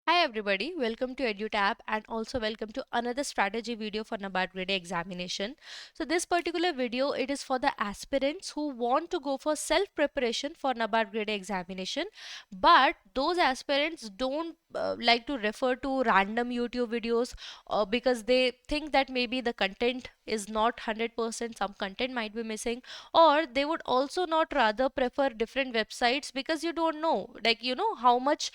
Hi everybody, welcome to EduTab and also welcome to another strategy video for NABARD Grade A examination. So this particular video, it is for the aspirants who want to go for self-preparation for NABARD Grade A examination, but those aspirants don't like to refer to random YouTube videos because they think that maybe the content is not 100%, some content might be missing, or they would also not rather prefer different websites because you don't know, like how much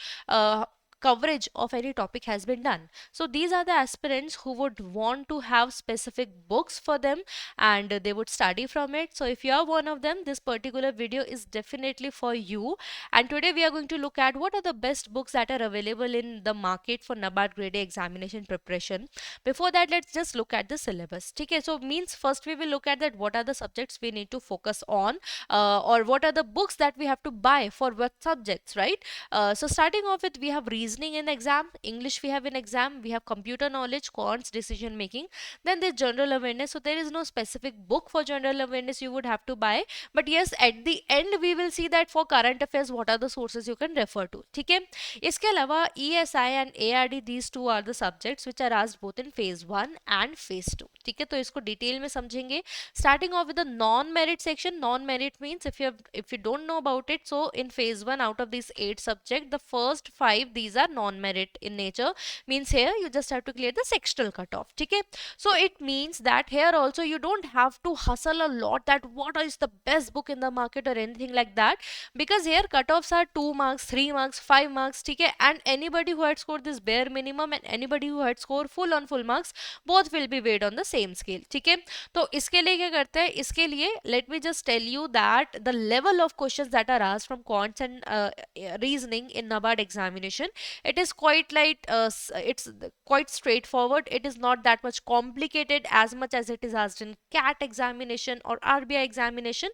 coverage of any topic has been done. So these are the aspirants who would want to have specific books for them and they would study from it. So if you are one of them, this particular video is definitely for you. And today we are going to look at what are the best books that are available in the market for NABARD Grade A examination preparation. Before that, let's just look at the syllabus. Okay, so means first we will look at that what are the subjects we need to focus on, or what are the books that we have to buy for what subjects, right? So starting off with, we have reasoning in exam, English we have in exam, we have computer knowledge, quants, decision making, then there's general awareness. So there is no specific book for general awareness you would have to buy, but yes, at the end we will see that for current affairs what are the sources you can refer to. ठीक है, इसके अलावा ESI and ARD, these two are the subjects which are asked both in phase 1 and phase 2. ठीक है, तो इसको detail में समझेंगे. Starting off with the non-merit section. Non-merit means if you don't know about it, so in phase 1 out of these 8 subjects, the first 5 these are non-merit in nature. Means here you just have to clear the sectional cutoff. Okay, so it means that here also you don't have to hustle a lot that what is the best book in the market or anything like that, because here cutoffs are 2 marks, 3 marks, 5 marks. Okay, and anybody who had scored this bare minimum and anybody who had scored full on full marks, both will be weighed on the same scale. ठीक है, तो इसके लिए क्या करते हैं, इसके लिए let me just tell you that the level of questions that are asked from quants and reasoning in NABARD examination, it is quite like it's quite straightforward. It is not that much complicated as much as it is asked in CAT examination or RBI examination.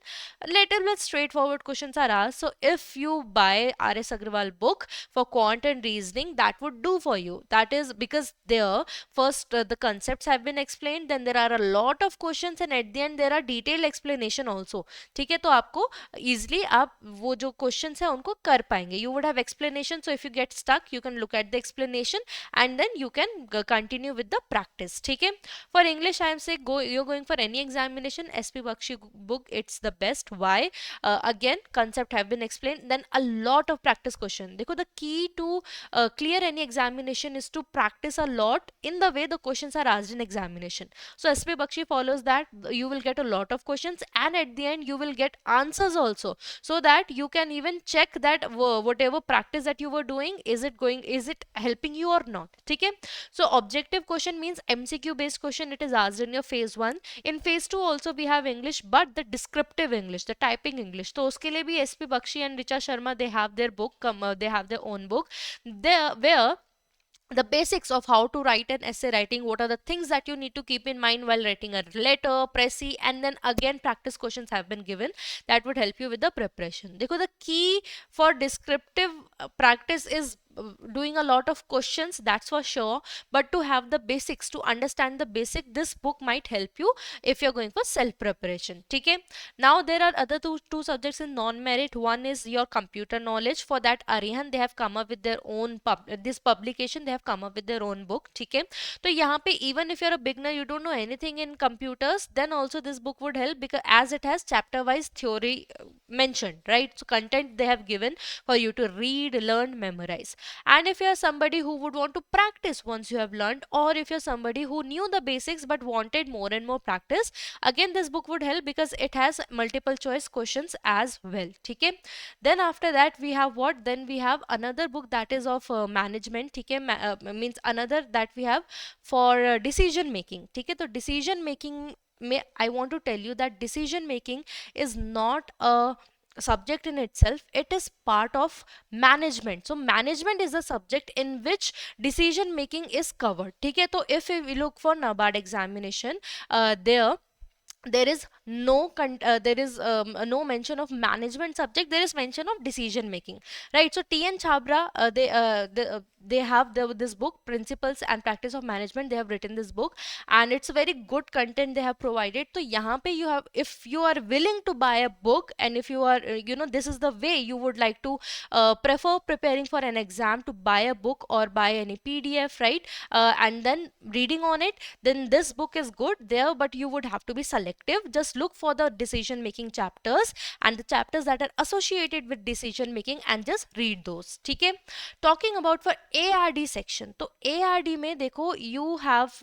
Little bit straightforward questions are asked. So if you buy RS Agrawal book for quant and reasoning, that would do for you. That is because there first the concepts have been explained, then there are a lot of questions and at the end there are detailed explanation also. ठीक है, तो आपको easily आप वो जो questions है उनको कर पाएंगे. You would have explanation, so if you get stuck you can look at the explanation and then you can continue with the practice. ठीक है, for English I am saying you're going for any examination, SP Bakshi book, it's the best. Why? Again, concept have been explained, then a lot of practice question. देखो, the key to clear any examination is to practice a lot in the way the questions are asked in examination. So SP Bakshi follows that you will get a lot of questions and at the end you will get answers also, so that you can even check that whatever practice that you were doing, is it helping you or not. ठीक है, so objective question means MCQ based question, it is asked in your phase 1. In phase 2 also we have English, but the descriptive English, the typing English, तो उसके लिए भी SP Bakshi and Richa Sharma, they have their book, they have their own book there where the basics of how to write an essay writing, what are the things that you need to keep in mind while writing a letter, précis, and then again practice questions have been given that would help you with the preparation. देखो, the key for descriptive practice is doing a lot of questions, that's for sure, but to have the basics, to understand the basic, this book might help you if you're going for self preparation. Okay, now there are other two subjects in non-merit. One is your computer knowledge. For that Arihan, they have come up with their own this publication, they have come up with their own book. Okay, so यहाँ पे even if you're a beginner, you don't know anything in computers, then also this book would help, because as it has chapter wise theory mentioned, right? So content they have given for you to read, learn, memorize. And if you're somebody who would want to practice once you have learned, or if you're somebody who knew the basics but wanted more and more practice, again this book would help because it has multiple choice questions as well. Okay, then after that we have what, then we have another book that is of management. Okay, means another that we have for decision making. Okay, so decision making, I want to tell you that decision making is not a subject in itself, it is part of management. So management is a subject in which decision making is covered. ठीक है, तो if we look for NABARD examination, there there is no mention of management subject, there is mention of decision making, right? So TN Chabra, they have this book, Principles and Practice of Management. They have written this book, and it's a very good content they have provided. So yahan pe you have, if you are willing to buy a book, and if you are this is the way you would like to prefer preparing for an exam, to buy a book or buy any PDF, right? And then reading on it, then this book is good there, but you would have to be selective. Just look for the decision making chapters and the chapters that are associated with decision making, and just read those. ठीक है? Talking about for ARD section, तो ARD में देखो, you have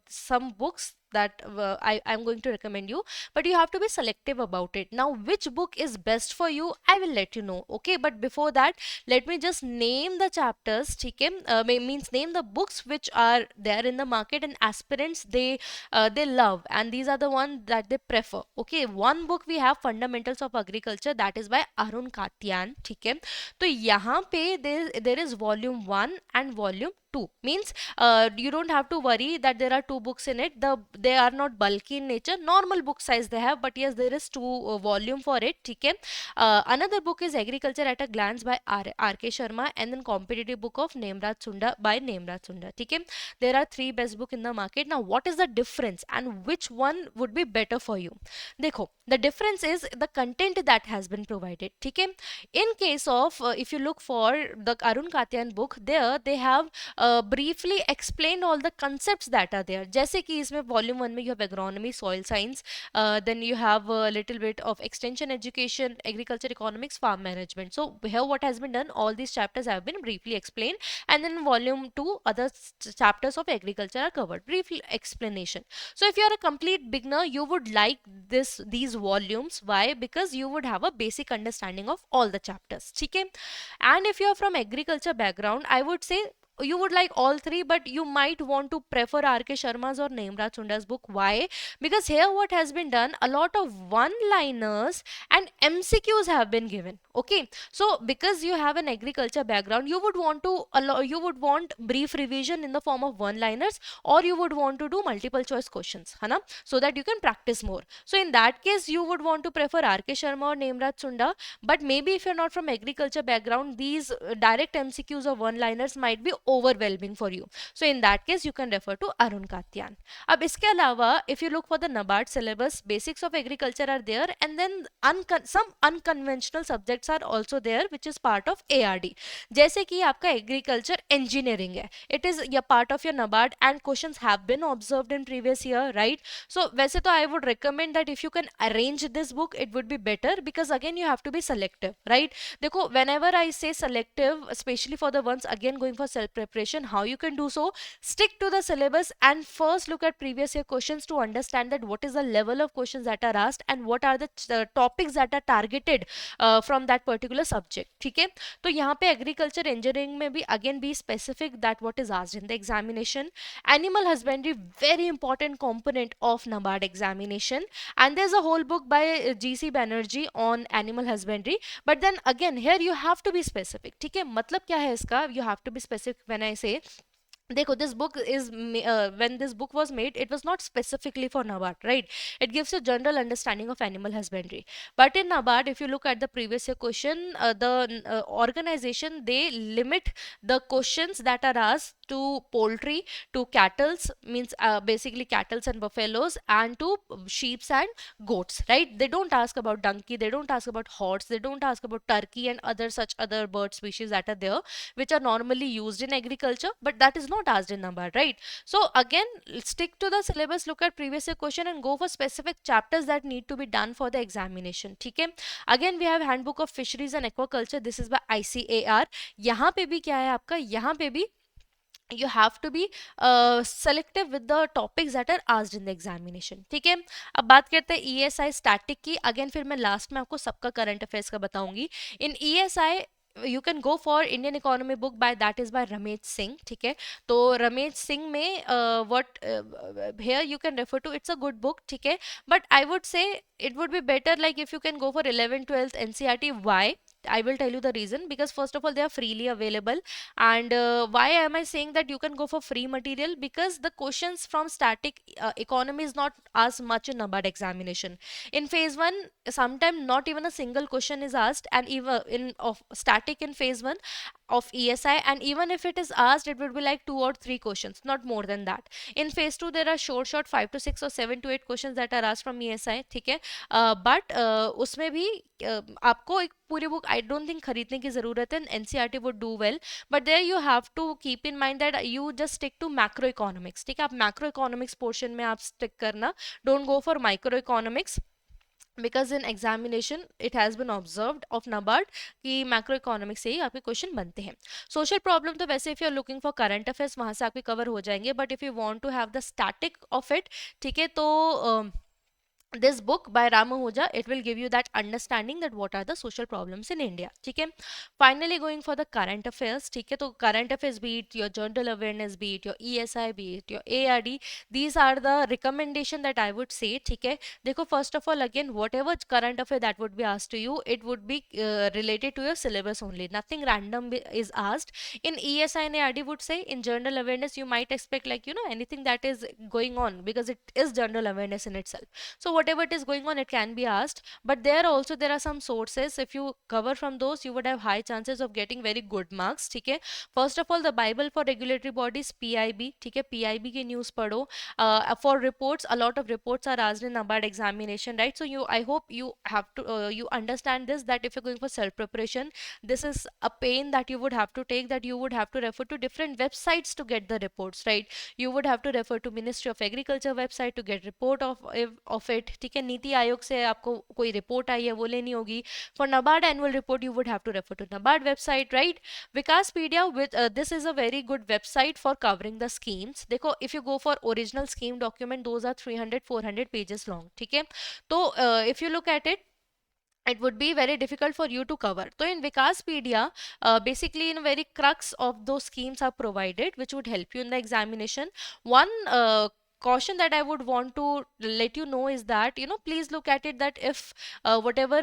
some books that I'm going to recommend you, but you have to be selective about it. Now, which book is best for you, I will let you know, okay? But before that, let me just name the chapters, ठीक है? Means name the books which are there in the market and aspirants they love, and these are the ones that they prefer, okay? One book we have, Fundamentals of Agriculture, that is by Arun Katyan, ठीक है? तो यहाँ पे there is volume 1 and volume 2, means you don't have to worry that there are two books in it. They are not bulky in nature, normal book size they have, but yes, there is two volume for it, ठीक है? Another book is Agriculture at a Glance by R.K. Sharma, and then Competitive Book of Nemraj Sunda by Nemraj Sunda, ठीक है? There are three best book in the market. Now, what is the difference and which one would be better for you? देखो, the difference is the content that has been provided, ठीक है? In case of if you look for the Arun Katyan book, there they have briefly explained all the concepts that are there. जैसे कि इसमें volume 1 में you have agronomy, soil science, then you have a little bit of extension education, agriculture economics, farm management. So here what has been done, all these chapters have been briefly explained, and then volume 2 other chapters of agriculture are covered, brief explanation. So if you are a complete beginner, you would like these volumes. Why? Because you would have a basic understanding of all the chapters, okay? And if you are from agriculture background, I would say you would like all three, but you might want to prefer RK Sharma's or Nemraj Sunda's book. Why? Because here what has been done, a lot of one liners and MCQs have been given, okay? So because you have an agriculture background, you would want to you would want brief revision in the form of one liners, or you would want to do multiple choice questions, है ना? So that you can practice more. So in that case, you would want to prefer RK Sharma or Nemraj Sunda. But maybe if you're not from agriculture background, these direct MCQs or one liners might be overwhelming for you. So in that case, you can refer to Arun Katyan. अब इसके अलावा, if you look for the NABARD syllabus, basics of agriculture are there, and then some unconventional subjects are also there, which is part of ARD. जैसे कि आपका agriculture engineering है, it is a part of your NABARD, and questions have been observed in previous year, right? So वैसे तो I would recommend that if you can arrange this book, it would be better, because again you have to be selective, right? देखो, whenever I say selective, especially for the ones again going for self preparation, how you can do so? Stick to the syllabus and first look at previous year questions to understand that what is the level of questions that are asked and what are the topics that are targeted from that particular subject, ठीक है? तो यहाँ पे agriculture engineering में भी again be specific that what is asked in the examination. Animal husbandry, very important component of NABARD examination, and there's a whole book by GC Banerjee on animal husbandry. But then again, here you have to be specific, ठीक है? मतलब क्या है इसका? You have to be specific. When I say, देखो, this book is when this book was made, it was not specifically for NABARD, right? It gives a general understanding of animal husbandry. But in NABARD, if you look at the previous year question, the organization, they limit the questions that are asked to poultry, to cattles, means basically cattles and buffaloes, and to sheeps and goats, right? They don't ask about donkey, they don't ask about horse, they don't ask about turkey and other such other bird species that are there, which are normally used in agriculture, but that is not asked in NABARD, right? So again, stick to the syllabus, look at previous year question, and go for specific chapters that need to be done for the examination, ठीक है? Again, we have Handbook of Fisheries and Aquaculture. This is by ICAR. यहाँ पे भी क्या है आपका? यहाँ पे भी you have to be selective with the topics that are asked in the examination, ठीक है? अब बात करते हैं ESI static की. अगेन फिर मैं लास्ट में आपको सबका करंट अफेयर्स का बताऊंगी. इन ESI you can go for Indian economy book by that is by Ramesh Singh, ठीक है? तो रमेश सिंह में what here you can refer to, it's a good book, ठीक है? But I would say it would be better like if you can go for 11th 12th NCERT. Why? I will tell you the reason. Because first of all, they are freely available. And why am I saying that you can go for free material? Because the questions from static economy is not as much in NABARD examination. In phase 1, sometimes not even a single question is asked, and even in of static in phase 1 of ESI, and even if it is asked, it would be like 2 or 3 questions, not more than that. In phase 2, there are short 5 to 6 or 7 to 8 questions that are asked from ESI, ठीक है. But उसमें भी आपको एक पूरी book I don't think खरीदने की ज़रूरत है. NCERT would do well, but there you have to keep in mind that you just stick to macro economics. ठीक है, आप मैक्रो इकोनॉमिक्स पोर्शन में आप स्टिक करना, don't go for micro economics. Because in examination it has been observed of NABARD कि macro economics से ही आपके question बनते हैं. सोशल प्रॉब्लम तो वैसे if you are looking for current affairs वहाँ से आपके कवर हो जाएंगे, but if you want to have the static of it, ठीक है, तो this book by Ram Ahuja, it will give you that understanding that what are the social problems in India. ठीक है. Finally going for the current affairs. ठीक है, तो current affairs, be it your general awareness, be it your ESI, be it your ARD, these are the recommendation that I would say. ठीक है, देखो, first of all, again, whatever current affair that would be asked to you, it would be related to your syllabus only. Nothing random is asked. In ESI and ARD would say, in general awareness you might expect, like, you know, anything that is going on, because it is general awareness in itself. So whatever it is going on, it can be asked. But there also there are some sources. If you cover from those, you would have high chances of getting very good marks. ठीक है. First of all, the Bible for regulatory bodies, PIB. ठीक है, PIB की news पढ़ो. For reports, a lot of reports are asked in NABARD examination, right? So I hope you have to you understand this, that if you're going for self preparation, this is a pain that you would have to take, that you would have to refer to different websites to get the reports, right? You would have to refer to Ministry of Agriculture website to get report of it. ठीक है, नीति आयोग से आपको कोई report आई है वो लेनी होगी. For NABARD annual report, you would have to refer to NABARD website, right? Vikaspedia, with this is a very good website for covering the schemes. देखो, if you go for original scheme document, those are 300-400 pages long. ठीक है, तो if you look at it, it would be very difficult for you to cover. So in Vikaspedia, basically in very crux of those schemes are provided, which would help you in the examination. One caution that I would want to let you know is that, you know, please look at it, that if whatever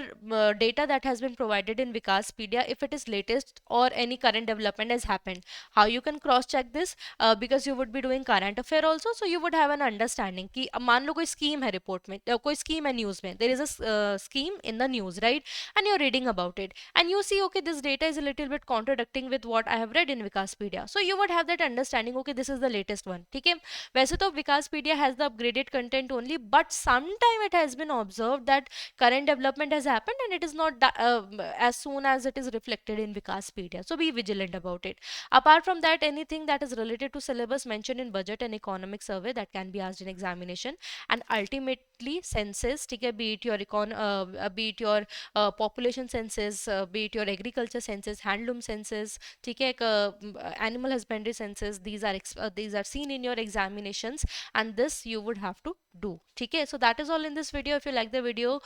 data that has been provided in Vikaspedia, if it is latest or any current development has happened, how you can cross check this, because you would be doing current affair also, so you would have an understanding कि मान लो कोई scheme है report में, कोई scheme है news में, there is a scheme in the news, right? And you're reading about it and you see, okay, this data is a little bit contradicting with what I have read in Vikaspedia, so you would have that understanding, okay, this is the latest one. ठीक है, वैसे तो Vikaspedia has the upgraded content only, but sometime it has been observed that current development has happened and it is not as soon as it is reflected in Vikaspedia, so be vigilant about it. Apart from that, anything that is related to syllabus mentioned in budget and economic survey, that can be asked in examination. And ultimately census, ठीक है, be it your be it your population census, be it your agriculture census, handloom census, ठीक है, animal husbandry census, these are seen in your examinations, and this you would have to do. ठीक है, so that is all in this video. If you like the video,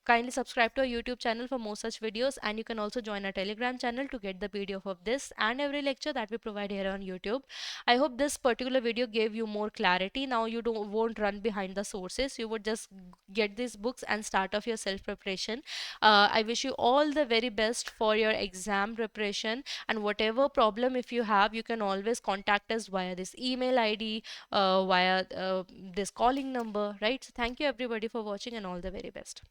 kindly subscribe to our YouTube channel for more such videos, and you can also join our Telegram channel to get the PDF of this and every lecture that we provide here on YouTube. I hope this particular video gave you more clarity. Now you won't run behind the sources. You would just get these books and start off your self preparation. I wish you all the very best for your exam preparation, and whatever problem if you have, you can always contact us via this email ID, via this calling number, right? So thank you everybody for watching, and all the very best.